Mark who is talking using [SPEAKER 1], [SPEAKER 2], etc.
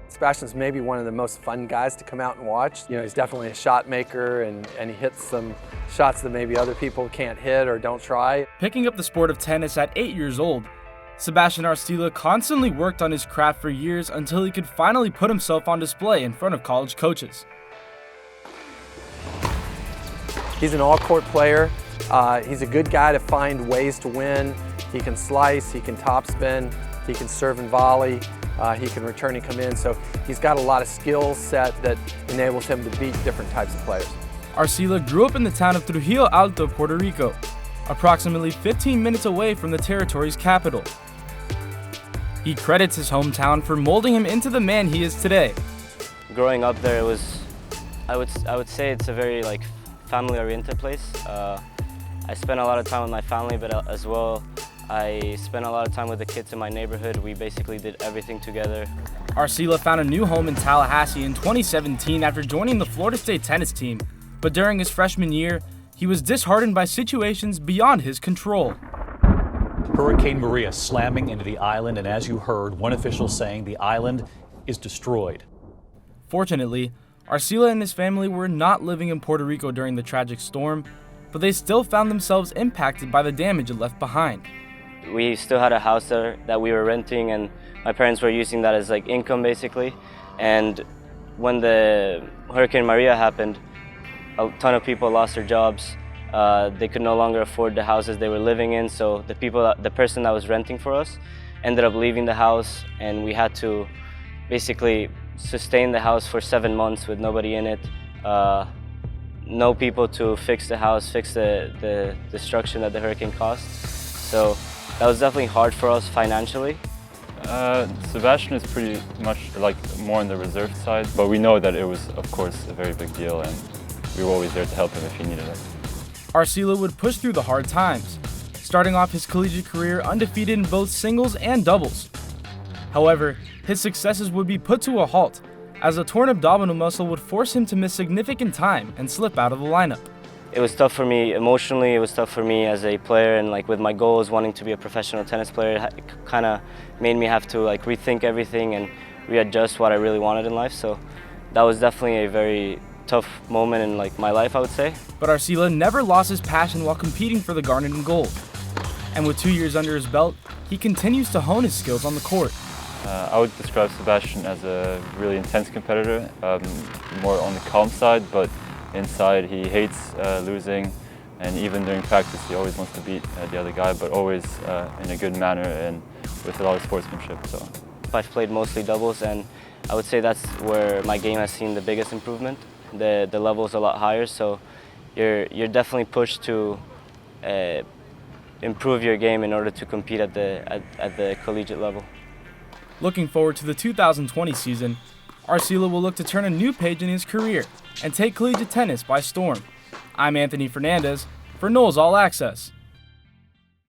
[SPEAKER 1] Sebastian's maybe one of the most fun guys to come out and watch. You know, he's definitely a shot maker and he hits some shots that maybe other people can't hit or don't try.
[SPEAKER 2] Picking up the sport of tennis at 8 years old, Sebastian Arcila constantly worked on his craft for years until he could finally put himself on display in front of college coaches.
[SPEAKER 1] He's an all-court player. He's a good guy to find ways to win. He can slice, he can topspin, he can serve and volley, he can return and come in. So he's got a lot of skill set that enables him to beat different types of players.
[SPEAKER 2] Arcila grew up in the town of Trujillo Alto, Puerto Rico, approximately 15 minutes away from the territory's capital. He credits his hometown for molding him into the man he is today.
[SPEAKER 3] Growing up there, it was, I would say it's a very family-oriented place. I spent a lot of time with my family, but as well, I spent a lot of time with the kids in my neighborhood. We basically did everything together.
[SPEAKER 2] Arcila found a new home in Tallahassee in 2017 after joining the Florida State tennis team, but during his freshman year, he was disheartened by situations beyond his control.
[SPEAKER 4] Hurricane Maria slamming into the island, and as you heard, one official saying the island is destroyed.
[SPEAKER 2] Fortunately, Arcila and his family were not living in Puerto Rico during the tragic storm, but they still found themselves impacted by the damage it left behind.
[SPEAKER 3] We still had a house there that we were renting, and my parents were using that as income basically. And when the Hurricane Maria happened, a ton of people lost their jobs. They could no longer afford the houses they were living in, so the person that was renting for us ended up leaving the house, and we had to basically sustain the house for 7 months with nobody in it. No people to fix the house, fix the destruction that the hurricane caused. So that was definitely hard for us financially.
[SPEAKER 5] Sebastian is pretty much more on the reserve side, but we know that it was, of course, a very big deal, and we were always there to help him if he needed it.
[SPEAKER 2] Arcila would push through the hard times, starting off his collegiate career undefeated in both singles and doubles. However, his successes would be put to a halt, as a torn abdominal muscle would force him to miss significant time and slip out of the lineup.
[SPEAKER 3] It was tough for me emotionally, it was tough for me as a player, and with my goals wanting to be a professional tennis player, it kind of made me have to rethink everything and readjust what I really wanted in life. So that was definitely a very tough moment in my life, I would say.
[SPEAKER 2] But Arcila never lost his passion while competing for the garnet and gold. And with 2 years under his belt, he continues to hone his skills on the court.
[SPEAKER 5] I would describe Sebastian as a really intense competitor, more on the calm side, but inside he hates losing, and even during practice he always wants to beat the other guy, but always in a good manner and with a lot of sportsmanship. So
[SPEAKER 3] I've played mostly doubles, and I would say that's where my game has seen the biggest improvement. The level's a lot higher, so you're definitely pushed to improve your game in order to compete at the collegiate level.
[SPEAKER 2] Looking forward to the 2020 season, Arcila will look to turn a new page in his career and take collegiate tennis by storm. I'm Anthony Fernandez for Noles All Access.